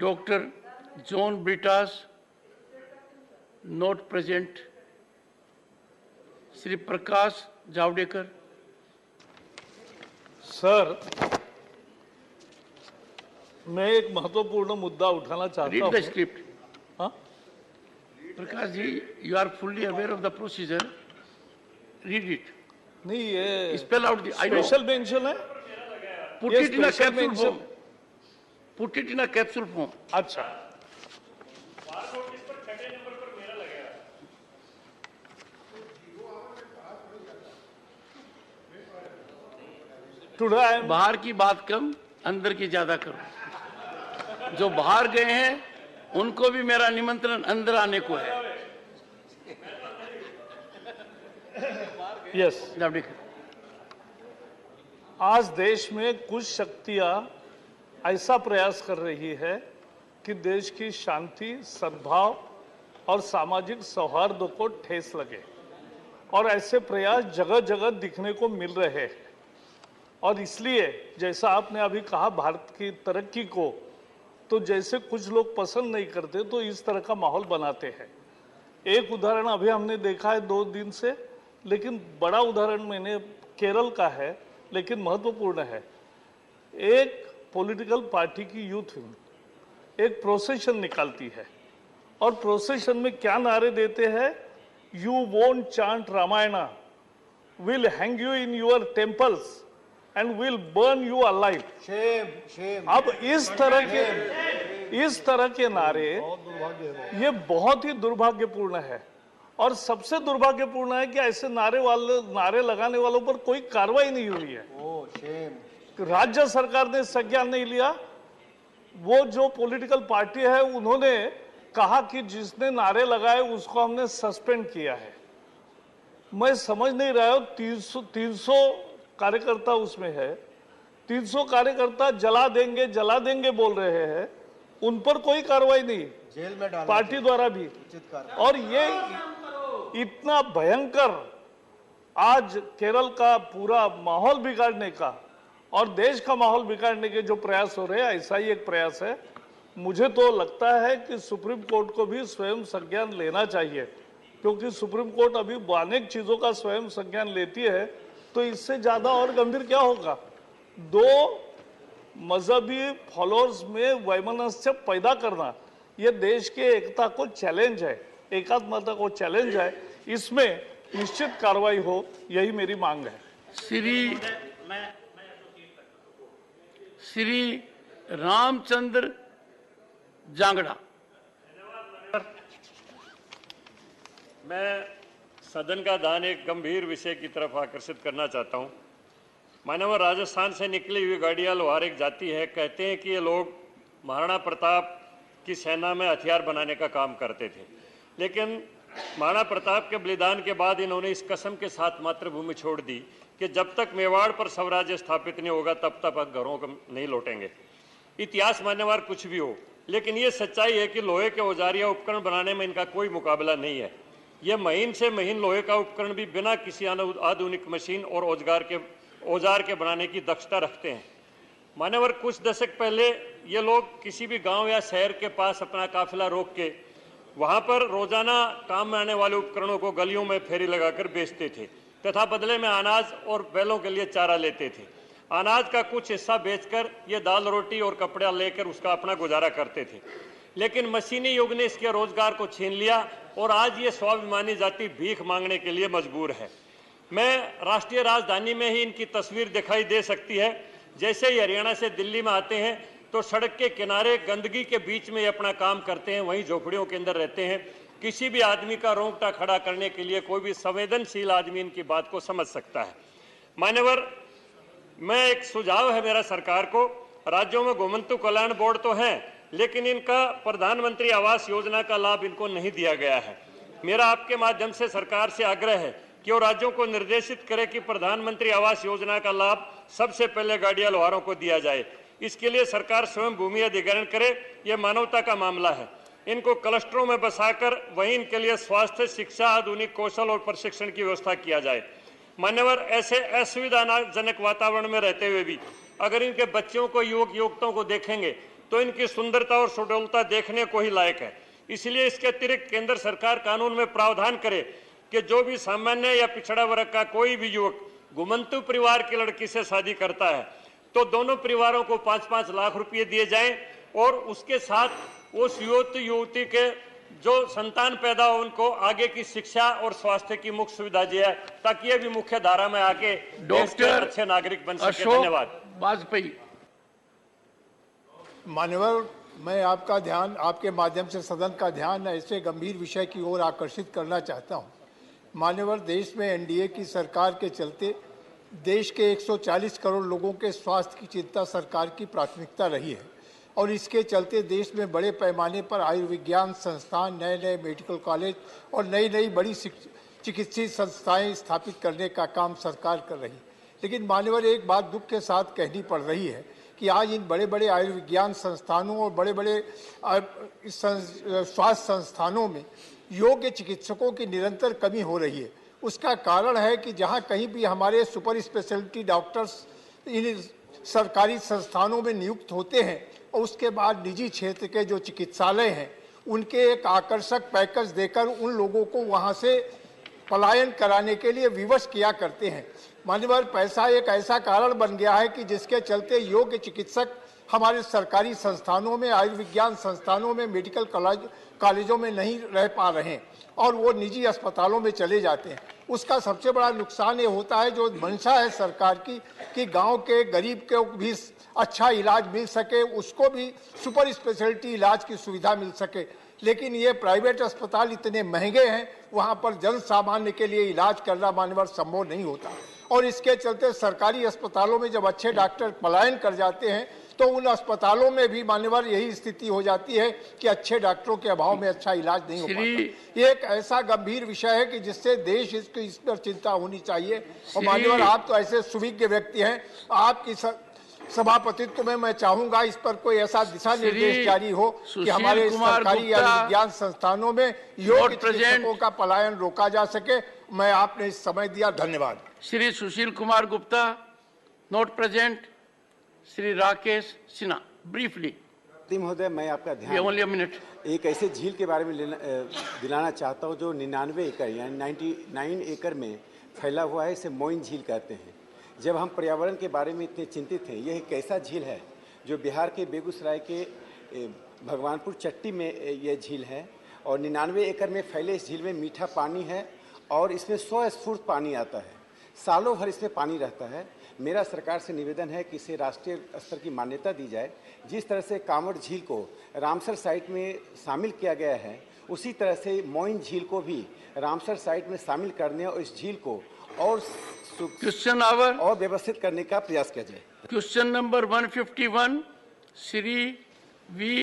Dr. John Britas, not present. Shri Prakash Javadekar. Sir, मैं एक महत्वपूर्ण मुद्दा उठाना चाहता हूँ। Read the script. हाँ? Prakash ji, you are fully aware of the procedure. Read it. नहीं, ये Spell out the. I know. Special mention है। Put ये it in a special capsule mention- form. Put it in a capsule form. अच्छा, today I am बाहर की बात कम, अंदर की ज्यादा करो। जो बाहर गए हैं उनको भी मेरा निमंत्रण अंदर आने को है। यस। जावड़ेकर। आज देश में कुछ शक्तियां ऐसा प्रयास कर रही है कि देश की शांति, सद्भाव और सामाजिक सौहार्द को ठेस लगे, और ऐसे प्रयास जगह जगह दिखने को मिल रहे हैं। और इसलिए जैसा आपने अभी कहा, भारत की तरक्की को तो जैसे कुछ लोग पसंद नहीं करते तो इस तरह का माहौल बनाते हैं। एक उदाहरण अभी हमने देखा है 2 दिन से, लेकिन बड़ा उदाहरण मैंने केरल का है, लेकिन महत्वपूर्ण है। एक पॉलिटिकल पार्टी की यूथ विंग एक प्रोसेशन निकालती है, और प्रोसेशन में क्या नारे देते हैं? You won't chant Ramayana, will hang you in your temples and will burn you alive. अब इस तरह के नारे, ये बहुत ही दुर्भाग्यपूर्ण है। और सबसे दुर्भाग्यपूर्ण है कि ऐसे नारे लगाने वालों पर कोई कार्रवाई नहीं हुई है। राज्य सरकार ने संज्ञान नहीं लिया। वो जो पॉलिटिकल पार्टी है उन्होंने कहा कि जिसने नारे लगाए उसको हमने सस्पेंड किया है। मैं समझ नहीं रहा हूं, 300 कार्यकर्ता उसमें है, 300 कार्यकर्ता जला देंगे बोल रहे हैं, उन पर कोई कार्रवाई नहीं, जेल में डाला पार्टी द्वारा भी। और ये इतना भयंकर आज केरल का पूरा माहौल बिगाड़ने का और देश का माहौल बिगाड़ने के जो प्रयास हो रहे हैं, ऐसा ही एक प्रयास है। मुझे तो लगता है कि सुप्रीम कोर्ट को भी स्वयं संज्ञान लेना चाहिए, क्योंकि सुप्रीम कोर्ट अभी अनेक चीजों का स्वयं संज्ञान लेती है, तो इससे ज्यादा और गंभीर क्या होगा? 2 मजहबी फॉलोअर्स में वैमनस्य पैदा करना, यह देश के एकता को चैलेंज है, एकात्मता को चैलेंज है। इसमें निश्चित कार्रवाई हो, यही मेरी मांग है। श्री रामचंद्र जांगड़ा। मैं सदन का ध्यान एक गंभीर विषय की तरफ आकर्षित करना चाहता हूं। मानव राजस्थान से निकली हुई गाड़ियां लोहार एक जाति है। कहते हैं कि ये लोग महाराणा प्रताप की सेना में हथियार बनाने का काम करते थे, लेकिन महाराणा प्रताप के बलिदान के बाद इन्होंने इस कसम के साथ मातृभूमि छोड़ दी कि जब तक मेवाड़ पर स्वराज्य स्थापित नहीं होगा तब तक घरों को नहीं लौटेंगे। इतिहास मान्यवर कुछ भी हो, लेकिन ये सच्चाई है कि लोहे के औजार या उपकरण बनाने में इनका कोई मुकाबला नहीं है। ये महीन से महीन लोहे का उपकरण भी बिना किसी आधुनिक मशीन और औजार के बनाने की दक्षता रखते हैं। मान्यवर, कुछ दशक पहले ये लोग किसी भी गांव या शहर के पास अपना काफिला रोक के वहां पर रोजाना काम में आने वाले उपकरणों को गलियों में फेरी लगाकर बेचते थे तथा बदले में अनाज और बैलों के लिए चारा लेते थे। अनाज का कुछ हिस्सा बेचकर ये दाल रोटी और कपड़ा लेकर उसका अपना गुजारा करते थे, लेकिन मशीनी युग ने इसके रोजगार को छीन लिया और आज ये स्वाभिमानी जाति भीख मांगने के लिए मजबूर है। मैं राष्ट्रीय राजधानी में ही इनकी तस्वीर दिखाई दे सकती है। जैसे ही हरियाणा से दिल्ली में आते हैं तो सड़क के किनारे गंदगी के बीच में ये अपना काम करते हैं, वहीं झोपड़ियों के अंदर रहते हैं। किसी भी आदमी का रोंगटा खड़ा करने के लिए कोई भी संवेदनशील आदमी इनकी बात को समझ सकता है। मान्यवर, मैं एक सुझाव है मेरा सरकार को, राज्यों में घुमंतु कल्याण बोर्ड तो हैं, लेकिन इनका प्रधानमंत्री आवास योजना का लाभ इनको नहीं दिया गया है। मेरा आपके माध्यम से सरकार से आग्रह है कि वो राज्यों को निर्देशित करे कि प्रधानमंत्री आवास योजना का लाभ सबसे पहले गाड़िया लोहारों को दिया जाए। इसके लिए सरकार स्वयं भूमि अधिग्रहण करे, यह मानवता का मामला है। इनको क्लस्टरों में बसाकर वहीं इनके लिए स्वास्थ्य, शिक्षा, आधुनिक कौशल और प्रशिक्षण की व्यवस्था किया जाए। मान्यवर, ऐसे असुविधाजनक वातावरण में रहते हुए भी अगर इनके बच्चों को, युवक युवतियों को देखेंगे तो इनकी सुंदरता और सुडौलता देखने को ही लायक है। इसलिए इसके अतिरिक्त केंद्र सरकार कानून में प्रावधान करे कि जो भी सामान्य या पिछड़ा वर्ग का कोई भी युवक घुमंतु परिवार की लड़की से शादी करता है तो दोनों परिवारों को 5-5 लाख रुपए दिए जाएं और उसके साथ उस युवती के जो संतान पैदा हो उनको आगे की शिक्षा और स्वास्थ्य की मुख्य सुविधा दी है ताकि ये भी मुख्य धारा में आके देश के अच्छे नागरिक बन सके। धन्यवाद। वाजपेयी। मान्यवर, मैं आपका ध्यान, आपके माध्यम से सदन का ध्यान ऐसे गंभीर विषय की ओर आकर्षित करना चाहता हूं। मान्यवर, देश में एनडीए की सरकार के चलते देश के 140 करोड़ लोगों के स्वास्थ्य की चिंता सरकार की प्राथमिकता रही है और इसके चलते देश में बड़े पैमाने पर आयुर्विज्ञान संस्थान, नए नए मेडिकल कॉलेज और नई नई बड़ी चिकित्सीय संस्थाएं स्थापित करने का काम सरकार कर रही है। लेकिन मान्यवर, एक बात दुख के साथ कहनी पड़ रही है कि आज इन बड़े बड़े आयुर्विज्ञान संस्थानों और बड़े बड़े स्वास्थ्य संस्थानों में योग्य चिकित्सकों की निरंतर कमी हो रही है। उसका कारण है कि जहां कहीं भी हमारे सुपर स्पेशलिटी डॉक्टर्स इन सरकारी संस्थानों में नियुक्त होते हैं और उसके बाद निजी क्षेत्र के जो चिकित्सालय हैं उनके एक आकर्षक पैकेज देकर उन लोगों को वहां से पलायन कराने के लिए विवश किया करते हैं। मान्यवर, पैसा एक ऐसा कारण बन गया है कि जिसके चलते योग्य चिकित्सक हमारे सरकारी संस्थानों में, आयुर्विज्ञान संस्थानों में, मेडिकल कॉलेजों में नहीं रह पा रहे हैं और वो निजी अस्पतालों में चले जाते हैं। उसका सबसे बड़ा नुकसान ये होता है, जो मंशा है सरकार की कि गांव के गरीब को भी अच्छा इलाज मिल सके, उसको भी सुपर स्पेशलिटी इलाज की सुविधा मिल सके। लेकिन ये प्राइवेट अस्पताल इतने महंगे हैं, वहां पर जन सामान्य के लिए इलाज करना मान्यवर संभव नहीं होता और इसके चलते सरकारी अस्पतालों में जब अच्छे डॉक्टर पलायन कर जाते हैं तो उन अस्पतालों में भी मान्यवर यही स्थिति हो जाती है कि अच्छे डॉक्टरों के अभाव में अच्छा इलाज नहीं हो पाता। ये एक ऐसा गंभीर विषय है कि जिससे देश इस पर चिंता होनी चाहिए। और मान्यवर, आप तो ऐसे सुविज्ञ व्यक्ति हैं, आपकी सभापतित्व में मैं चाहूंगा इस पर कोई ऐसा दिशा निर्देश जारी हो कि हमारे सरकारी विज्ञान संस्थानों में योग्य चिकित्सकों का पलायन रोका जा सके। मैं आपने इस समय दिया, धन्यवाद। Shri Sushil Kumar Gupta, not present. Shri Rakesh Sinha, briefly. महोदय, मैं आपका ध्यान ओनली अ मिनट एक ऐसे झील के बारे में दिलाना चाहता हूं जो 99 एकड़ यानी 99 एकड़ में फैला हुआ है। इसे मोइन झील कहते हैं। जब हम पर्यावरण के बारे में इतने चिंतित हैं, यह एक ऐसा झील है जो बिहार के बेगूसराय के भगवानपुर चट्टी में यह झील है और 99 एकड़ में फैले इस झील में मीठा पानी है और इसमें 100 स्फूर्त पानी आता है। सालों भर इसमें पानी रहता है। मेरा सरकार से निवेदन है कि इसे राष्ट्रीय स्तर की मान्यता दी जाए। जिस तरह से कांवड़ झील को रामसर साइट में शामिल किया गया है, उसी तरह से मोइन झील को भी रामसर साइट में शामिल करने और इस झील को और क्वेश्चन आवर और व्यवस्थित करने का प्रयास किया जाए। Question number 151 Shri we